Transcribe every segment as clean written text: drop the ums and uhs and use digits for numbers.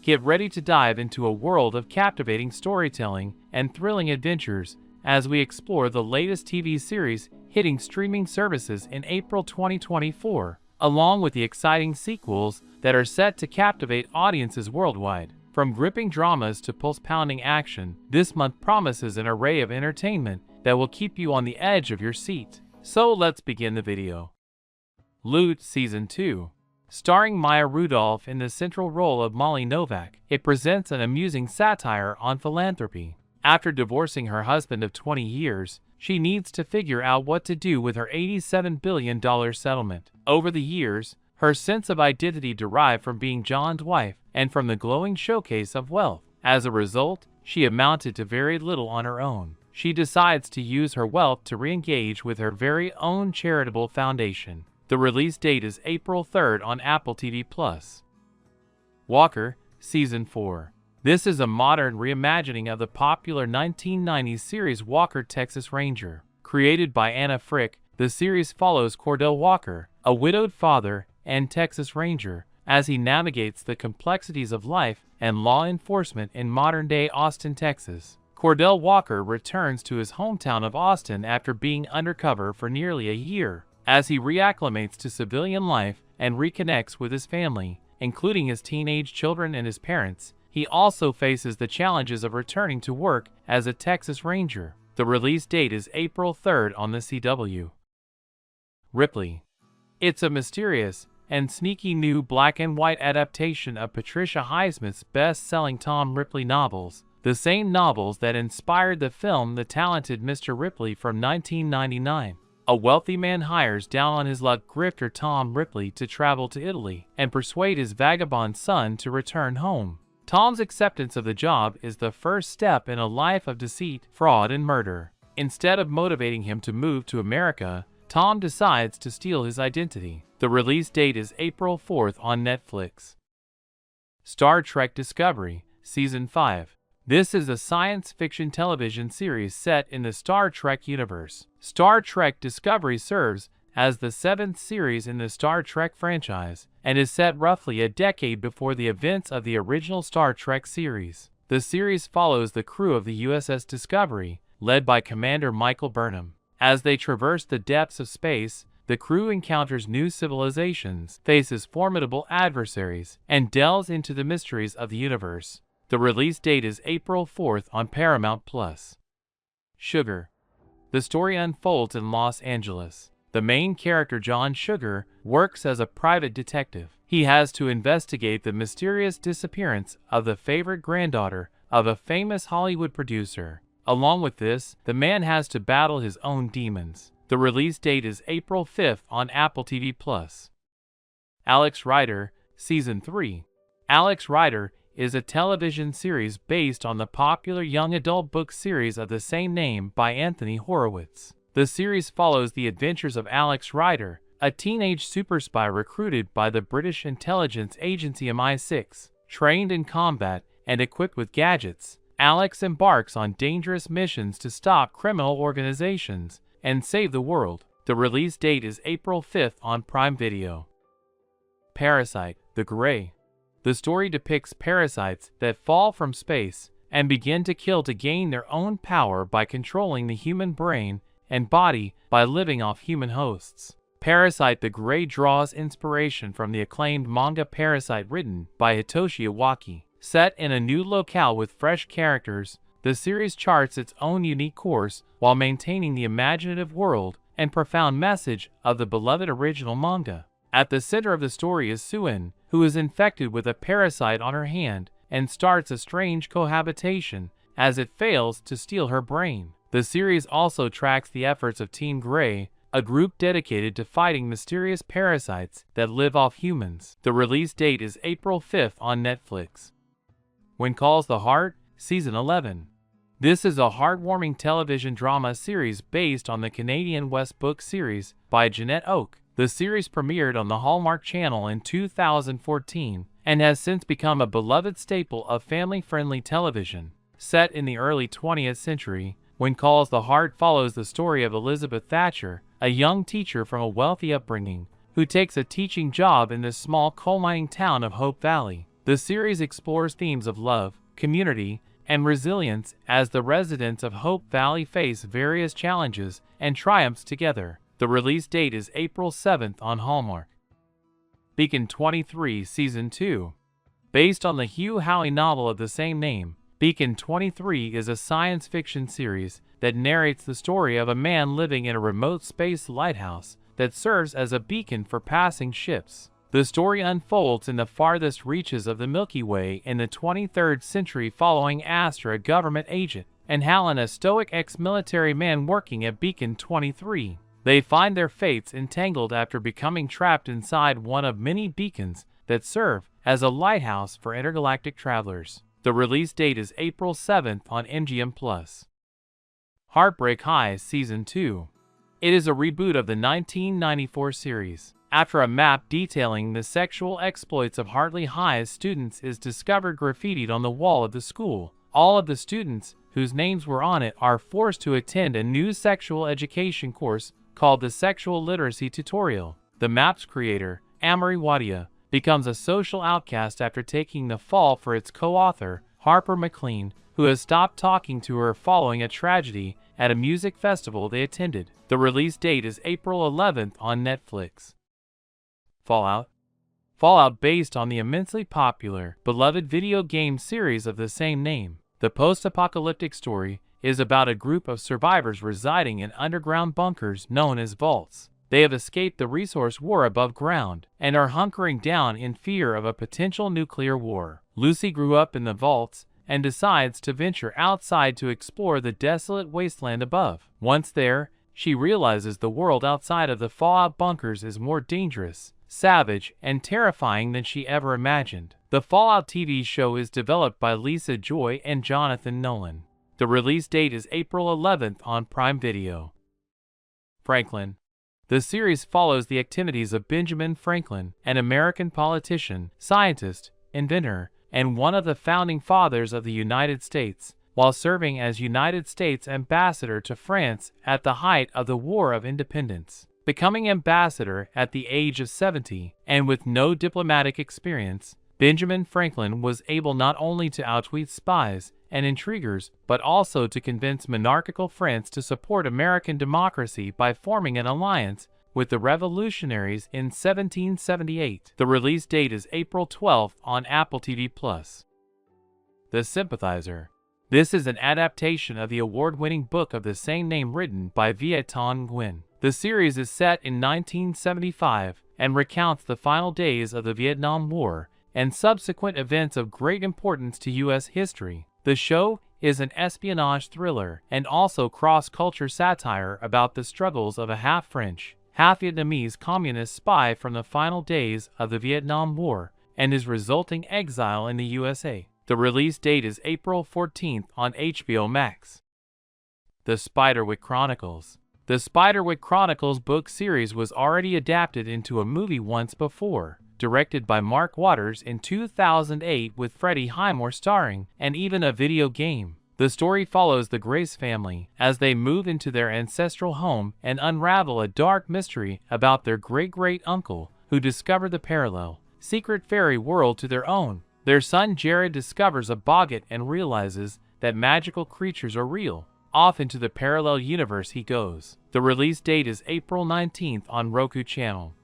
Get ready to dive into a world of captivating storytelling and thrilling adventures as we explore the latest TV series hitting streaming services in April 2024, along with the exciting sequels that are set to captivate audiences worldwide. From gripping dramas to pulse-pounding action, this month promises an array of entertainment that will keep you on the edge of your seat. So let's begin the video. Loot Season 2. Starring Maya Rudolph in the central role of Molly Novak, it presents an amusing satire on philanthropy. After divorcing her husband of 20 years, she needs to figure out what to do with her $87 billion settlement. Over the years, her sense of identity derived from being John's wife and from the glowing showcase of wealth. As a result, she amounted to very little on her own. She decides to use her wealth to re-engage with her very own charitable foundation. The release date is April 3rd on Apple TV+. Walker, Season 4. This is a modern reimagining of the popular 1990s series Walker, Texas Ranger. Created by Anna Frick, the series follows Cordell Walker, a widowed father and Texas Ranger, as he navigates the complexities of life and law enforcement in modern-day Austin, Texas. Cordell Walker returns to his hometown of Austin after being undercover for nearly a year. As he reacclimates to civilian life and reconnects with his family, including his teenage children and his parents, he also faces the challenges of returning to work as a Texas Ranger. The release date is April 3rd on the CW. Ripley. It's a mysterious and sneaky new black-and-white adaptation of Patricia Highsmith's best-selling Tom Ripley novels, the same novels that inspired the film The Talented Mr. Ripley from 1999. A wealthy man hires down-on-his-luck grifter Tom Ripley to travel to Italy and persuade his vagabond son to return home. Tom's acceptance of the job is the first step in a life of deceit, fraud, and murder. Instead of motivating him to move to America, Tom decides to steal his identity. The release date is April 4th on Netflix. Star Trek Discovery, Season 5. This is a science fiction television series set in the Star Trek universe. Star Trek Discovery serves as the 7th series in the Star Trek franchise, and is set roughly a decade before the events of the original Star Trek series. The series follows the crew of the USS Discovery, led by Commander Michael Burnham. As they traverse the depths of space, the crew encounters new civilizations, faces formidable adversaries, and delves into the mysteries of the universe. The release date is April 4th on Paramount+. Sugar. The story unfolds in Los Angeles. The main character, John Sugar, works as a private detective. He has to investigate the mysterious disappearance of the favorite granddaughter of a famous Hollywood producer. Along with this, the man has to battle his own demons. The release date is April 5th on Apple TV+. Alex Rider, Season 3. Alex Rider is a television series based on the popular young adult book series of the same name by Anthony Horowitz. The series follows the adventures of Alex Rider, a teenage super spy recruited by the British intelligence agency MI6. Trained in combat and equipped with gadgets, Alex embarks on dangerous missions to stop criminal organizations and save the world. The release date is April 5th on Prime Video. Parasyte, The Grey. The story depicts parasites that fall from space and begin to kill to gain their own power by controlling the human brain and body by living off human hosts. Parasyte the Grey draws inspiration from the acclaimed manga Parasyte written by Hitoshi Iwaki. Set in a new locale with fresh characters, the series charts its own unique course while maintaining the imaginative world and profound message of the beloved original manga. At the center of the story is Suen, who is infected with a parasite on her hand and starts a strange cohabitation as it fails to steal her brain. The series also tracks the efforts of Team Grey, a group dedicated to fighting mysterious parasites that live off humans. The release date is April 5th on Netflix. When Calls the Heart, Season 11. This is a heartwarming television drama series based on the Canadian West book series by Jeanette Oak. The series premiered on the Hallmark Channel in 2014 and has since become a beloved staple of family-friendly television. Set in the early 20th century, When Calls the Heart follows the story of Elizabeth Thatcher, a young teacher from a wealthy upbringing, who takes a teaching job in the small coal mining town of Hope Valley. The series explores themes of love, community, and resilience as the residents of Hope Valley face various challenges and triumphs together. The release date is April 7th on Hallmark. Beacon 23 Season 2. Based on the Hugh Howey novel of the same name, Beacon 23 is a science fiction series that narrates the story of a man living in a remote space lighthouse that serves as a beacon for passing ships. The story unfolds in the farthest reaches of the Milky Way in the 23rd century following Astra, a government agent, and Helen, a stoic ex-military man working at Beacon 23. They find their fates entangled after becoming trapped inside one of many beacons that serve as a lighthouse for intergalactic travelers. The release date is April 7th on MGM+. Heartbreak High Season 2. It is a reboot of the 1994 series. After a map detailing the sexual exploits of Heartbreak High's students is discovered graffitied on the wall of the school, all of the students whose names were on it are forced to attend a new sexual education course called the Sexual Literacy Tutorial. The map's creator, Amory Wadia, becomes a social outcast after taking the fall for its co-author, Harper McLean, who has stopped talking to her following a tragedy at a music festival they attended. The release date is April 11th on Netflix. Fallout. Fallout, based on the immensely popular, beloved video game series of the same name. The post-apocalyptic story is about a group of survivors residing in underground bunkers known as vaults. They have escaped the resource war above ground and are hunkering down in fear of a potential nuclear war. Lucy grew up in the vaults and decides to venture outside to explore the desolate wasteland above. Once there, she realizes the world outside of the Fallout bunkers is more dangerous, savage, and terrifying than she ever imagined. The Fallout TV show is developed by Lisa Joy and Jonathan Nolan. The release date is April 11th on Prime Video. Franklin. The series follows the activities of Benjamin Franklin, an American politician, scientist, inventor, and one of the founding fathers of the United States, while serving as United States ambassador to France at the height of the War of Independence. Becoming ambassador at the age of 70, and with no diplomatic experience, Benjamin Franklin was able not only to outwit spies and intriguers, but also to convince monarchical France to support American democracy by forming an alliance with the revolutionaries in 1778. The release date is April 12th on AppleTV+. The Sympathizer. This is an adaptation of the award-winning book of the same name written by Viet Thanh Nguyen. The series is set in 1975 and recounts the final days of the Vietnam War and subsequent events of great importance to U.S. history. The show is an espionage thriller and also cross-culture satire about the struggles of a half-French, half-Vietnamese communist spy from the final days of the Vietnam War and his resulting exile in the USA. The release date is April 14th on HBO MAX. The Spiderwick Chronicles. The Spiderwick Chronicles book series was already adapted into a movie once before, directed by Mark Waters in 2008 with Freddie Highmore starring, and even a video game. The story follows the Grace family as they move into their ancestral home and unravel a dark mystery about their great-great-uncle who discovered the parallel, secret fairy world to their own. Their son Jared discovers a boggart and realizes that magical creatures are real. Off into the parallel universe he goes. The release date is April 19th on Roku channel.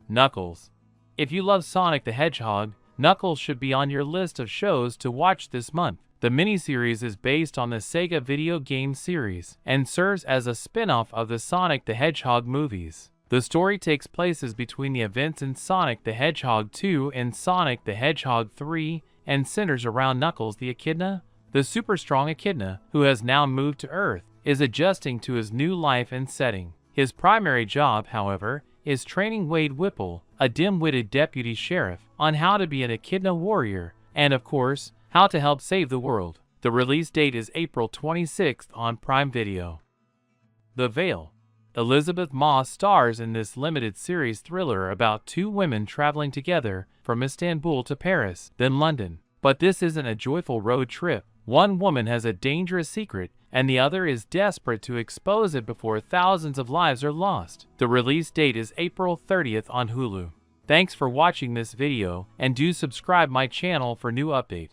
Knuckles. If you love Sonic the Hedgehog, Knuckles should be on your list of shows to watch this month. The miniseries is based on the Sega video game series and serves as a spin-off of the Sonic the Hedgehog movies. The story takes place between the events in Sonic the Hedgehog 2 and Sonic the Hedgehog 3 and centers around Knuckles the Echidna. The super-strong Echidna, who has now moved to Earth, is adjusting to his new life and setting. His primary job, however, is training Wade Whipple, a dim-witted deputy sheriff, on how to be an Echidna warrior and, of course, how to help save the world. The release date is April 26th on Prime Video. The Veil. Elizabeth Moss stars in this limited series thriller about two women traveling together from Istanbul to Paris, then London. But this isn't a joyful road trip. One woman has a dangerous secret, and the other is desperate to expose it before thousands of lives are lost. The release date is April 30th on Hulu. Thanks for watching this video, and do subscribe my channel for new update.